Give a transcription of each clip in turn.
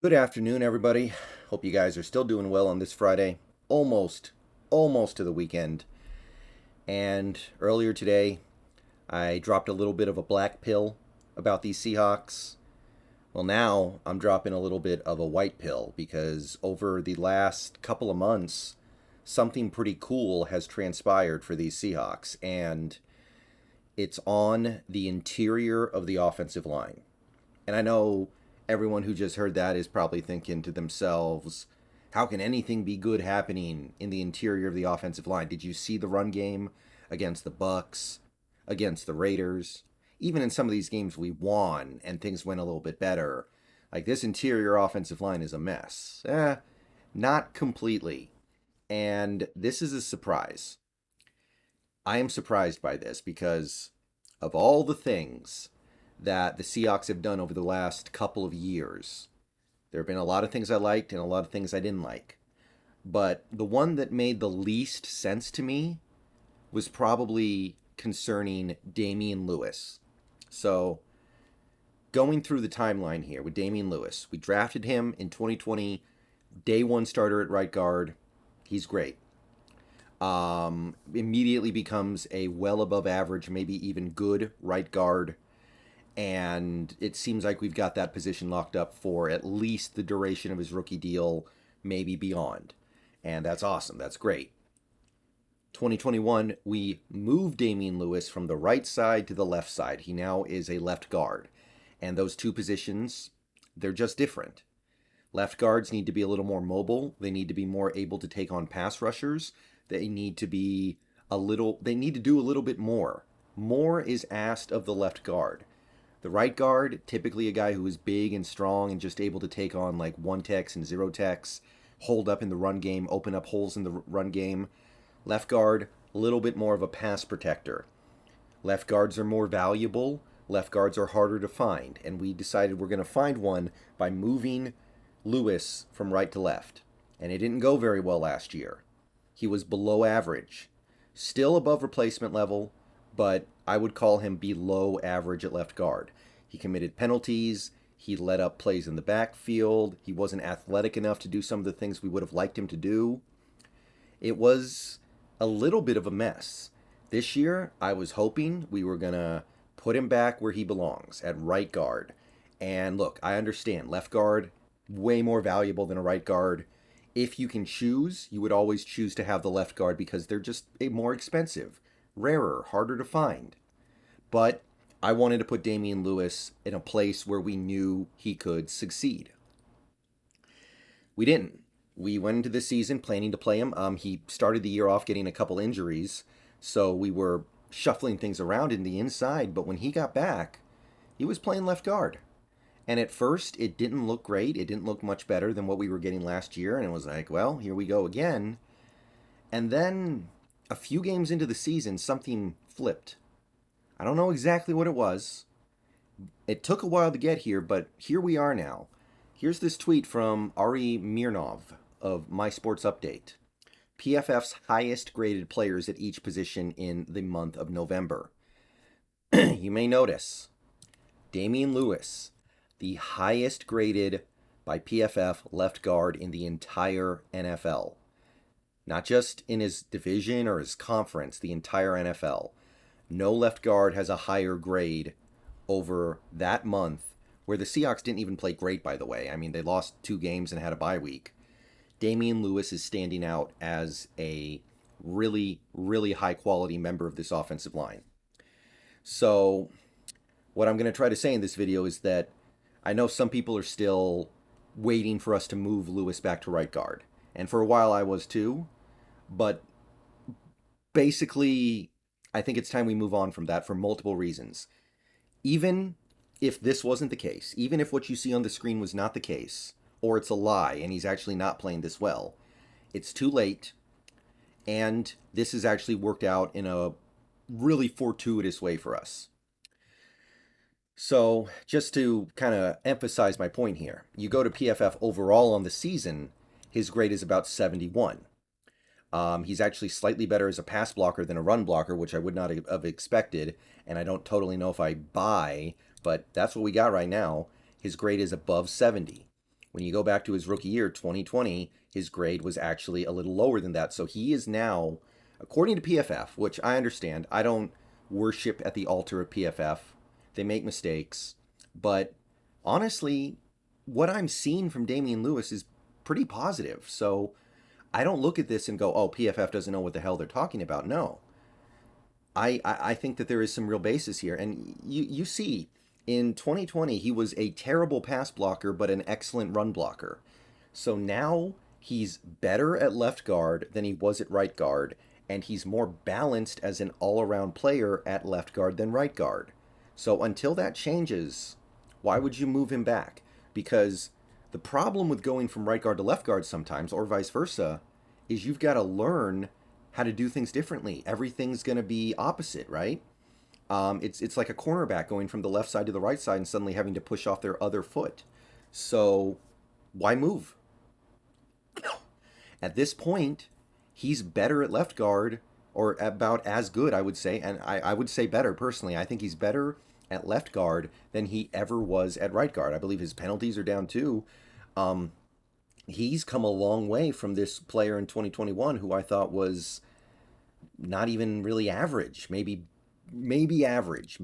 Good afternoon, everybody. Hope you guys are still doing well on this Friday. Almost to the weekend. And earlier today, I dropped a little bit of a black pill about these Seahawks. Well, now I'm dropping a little bit of a white pill because over the last couple of months, something pretty cool has transpired for these Seahawks, and it's on the interior of the offensive line. And I know everyone who just heard that is probably thinking to themselves, how can anything be good happening in the interior of the offensive line? Did you see the run game against the Bucks, against the Raiders? Even in some of these games we won and things went a little bit better. Like this interior offensive line is a mess. Not completely. And this is a surprise. I am surprised by this because of all the things that the Seahawks have done over the last couple of years. There have been a lot of things I liked and a lot of things I didn't like. But the one that made the least sense to me was probably concerning Damien Lewis. So, going through the timeline here with Damien Lewis, we drafted him in 2020, day one starter at right guard. He's great. Immediately becomes a well above average, maybe even good right guard, and it seems like we've got that position locked up for at least the duration of his rookie deal, maybe beyond. And that's awesome. That's great. 2021, we moved Damien Lewis from the right side to the left side. He now is a left guard. And those two positions, they're just different. Left guards need to be a little more mobile. They need to be more able to take on pass rushers. They need to do a little bit more. More is asked of the left guard. The right guard, typically a guy who is big and strong and just able to take on like one techs and zero techs, hold up in the run game, open up holes in the run game. Left guard, a little bit more of a pass protector. Left guards are more valuable. Left guards are harder to find. And we decided we're going to find one by moving Lewis from right to left. And it didn't go very well last year. He was below average. Still above replacement level, but I would call him below average at left guard. He committed penalties. He let up plays in the backfield. He wasn't athletic enough to do some of the things we would have liked him to do. It was a little bit of a mess. This year, I was hoping we were going to put him back where he belongs, at right guard. And look, I understand left guard, way more valuable than a right guard. If you can choose, you would always choose to have the left guard because they're just more expensive, rarer, harder to find. But I wanted to put Damien Lewis in a place where we knew he could succeed. We didn't. We went into this season planning to play him. He started the year off getting a couple injuries, so we were shuffling things around in the inside. But when he got back, he was playing left guard. And at first, it didn't look great. It didn't look much better than what we were getting last year. And it was like, well, here we go again. And then a few games into the season, something flipped. I don't know exactly what it was. It took a while to get here, but here we are now. Here's this tweet from Ari Mirnov of My Sports Update. PFF's highest graded players at each position in the month of November. You may notice Damien Lewis, the highest graded by PFF left guard in the entire NFL. Not just in his division or his conference, the entire NFL. No left guard has a higher grade over that month, where the Seahawks didn't even play great, by the way. I mean, they lost 2 games and had a bye week. Damien Lewis is standing out as a really, really high quality member of this offensive line. So, what I'm going to try to say in this video is that I know some people are still waiting for us to move Lewis back to right guard. And for a while I was too. But basically, I think it's time we move on from that for multiple reasons. Even if this wasn't the case, even if what you see on the screen was not the case, or it's a lie and he's actually not playing this well, it's too late. And this has actually worked out in a really fortuitous way for us. So, just to kind of emphasize my point here, you go to PFF overall on the season, his grade is about 71. He's actually slightly better as a pass blocker than a run blocker, which I would not have expected, and I don't totally know if I buy, but that's what we got right now. His grade is above 70. When you go back to his rookie year, 2020, his grade was actually a little lower than that. So he is now, according to PFF, which I understand, I don't worship at the altar of PFF. They make mistakes. But honestly, what I'm seeing from Damien Lewis is pretty positive. So I don't look at this and go, oh, PFF doesn't know what the hell they're talking about. No. I think that there is some real basis here. And you see, in 2020, he was a terrible pass blocker, but an excellent run blocker. So now he's better at left guard than he was at right guard, and he's more balanced as an all around player at left guard than right guard. So until that changes, why would you move him back? Because the problem with going from right guard to left guard sometimes, or vice versa, is you've got to learn how to do things differently. Everything's going to be opposite, right? It's like a cornerback going from the left side to the right side and suddenly having to push off their other foot. So why move? At this point, he's better at left guard, or about as good, I would say. And I would say better, personally. I think he's better at left guard than he ever was at right guard. I believe his penalties are down too. He's come a long way from this player in 2021 who I thought was not even really average. Maybe average,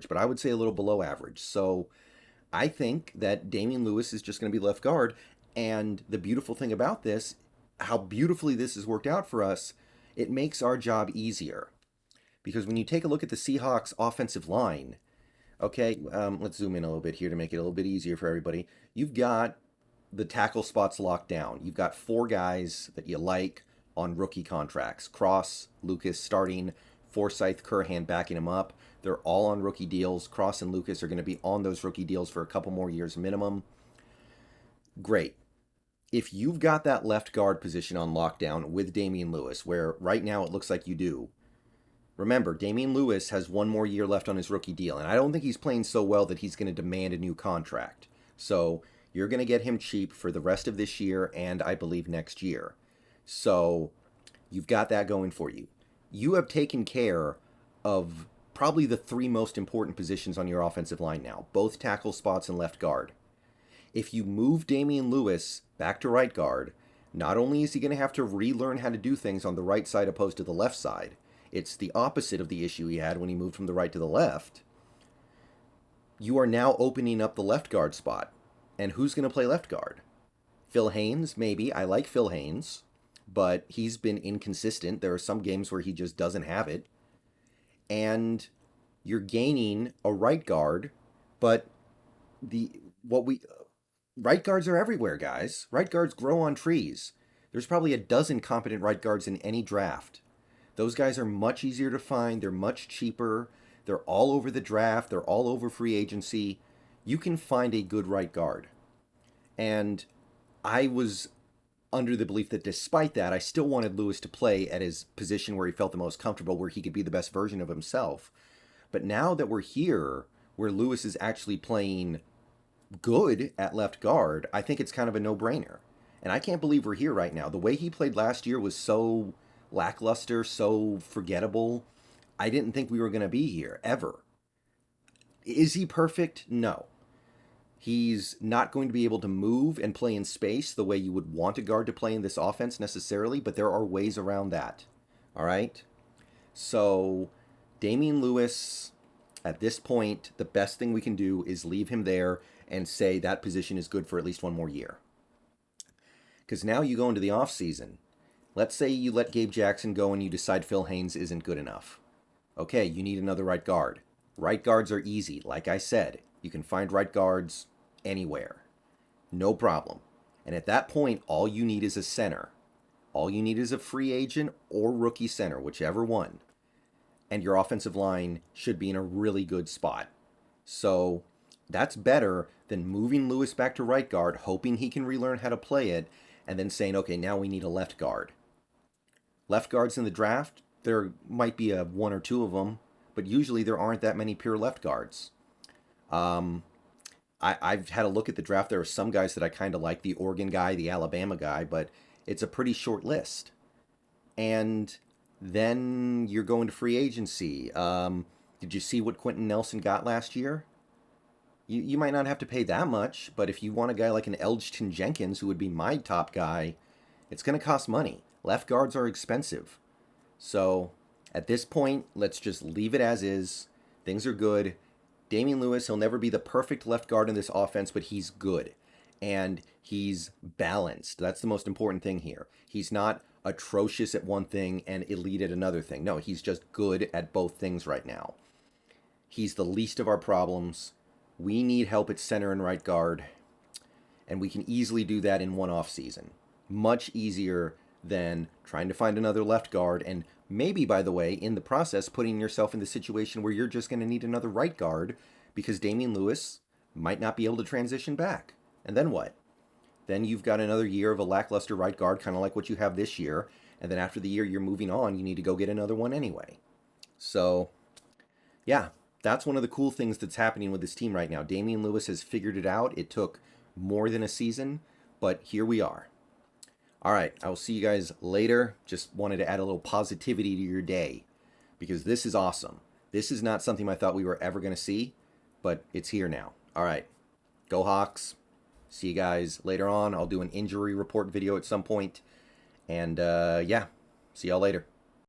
but I would say a little below average. So I think that Damien Lewis is just going to be left guard. And the beautiful thing about this, how beautifully this has worked out for us, it makes our job easier. Because when you take a look at the Seahawks offensive line, okay, let's zoom in a little bit here to make it a little bit easier for everybody. You've got the tackle spots locked down. You've got 4 guys that you like on rookie contracts. Cross, Lucas starting, Forsyth, Curhan backing him up. They're all on rookie deals. Cross and Lucas are going to be on those rookie deals for a couple more years minimum. Great. If you've got that left guard position on lockdown with Damien Lewis, where right now it looks like you do, remember, Damien Lewis has 1 more year left on his rookie deal, and I don't think he's playing so well that he's going to demand a new contract. So you're going to get him cheap for the rest of this year and I believe next year. So you've got that going for you. You have taken care of probably the 3 most important positions on your offensive line now, both tackle spots and left guard. If you move Damien Lewis back to right guard, not only is he going to have to relearn how to do things on the right side opposed to the left side, it's the opposite of the issue he had when he moved from the right to the left. You are now opening up the left guard spot. And who's going to play left guard? Phil Haynes, maybe. I like Phil Haynes, but he's been inconsistent. There are some games where he just doesn't have it. And you're gaining a right guard, but right guards are everywhere, guys. Right guards grow on trees. There's probably a dozen competent right guards in any draft. Those guys are much easier to find. They're much cheaper. They're all over the draft. They're all over free agency. You can find a good right guard. And I was under the belief that despite that, I still wanted Lewis to play at his position where he felt the most comfortable, where he could be the best version of himself. But now that we're here, where Lewis is actually playing good at left guard, I think it's kind of a no-brainer. And I can't believe we're here right now. The way he played last year was so lackluster, so forgettable. I didn't think we were going to be here, ever. Is he perfect? No. He's not going to be able to move and play in space the way you would want a guard to play in this offense necessarily, but there are ways around that. All right? So, Damien Lewis, at this point, the best thing we can do is leave him there and say that position is good for at least 1 more year. Because now you go into the offseason. Let's say you let Gabe Jackson go and you decide Phil Haynes isn't good enough. Okay, you need another right guard. Right guards are easy. Like I said, you can find right guards anywhere. No problem. And at that point, all you need is a center. All you need is a free agent or rookie center, whichever one. And your offensive line should be in a really good spot. So that's better than moving Lewis back to right guard, hoping he can relearn how to play it, and then saying, okay, now we need a left guard. Left guards in the draft, there might be 1 or 2 of them, but usually there aren't that many pure left guards. I've had a look at the draft. There are some guys that I kind of like, the Oregon guy, the Alabama guy, but it's a pretty short list. And then you're going to free agency. Did you see what Quentin Nelson got last year? You might not have to pay that much, but if you want a guy like an Elgton Jenkins, who would be my top guy, it's going to cost money. Left guards are expensive. So at this point, let's just leave it as is. Things are good. Damien Lewis, he'll never be the perfect left guard in this offense, but he's good. And he's balanced. That's the most important thing here. He's not atrocious at one thing and elite at another thing. No, he's just good at both things right now. He's the least of our problems. We need help at center and right guard, and we can easily do that in one off season. Much easier than trying to find another left guard, and maybe, by the way, in the process, putting yourself in the situation where you're just going to need another right guard because Damien Lewis might not be able to transition back. And then what? Then you've got another year of a lackluster right guard, kind of like what you have this year, and then after the year you're moving on, you need to go get another one anyway. So, yeah. That's one of the cool things that's happening with this team right now. Damien Lewis has figured it out. It took more than a season, but here we are. All right, I will see you guys later. Just wanted to add a little positivity to your day because this is awesome. This is not something I thought we were ever going to see, but it's here now. All right, go Hawks. See you guys later on. I'll do an injury report video at some point. And yeah, see y'all later.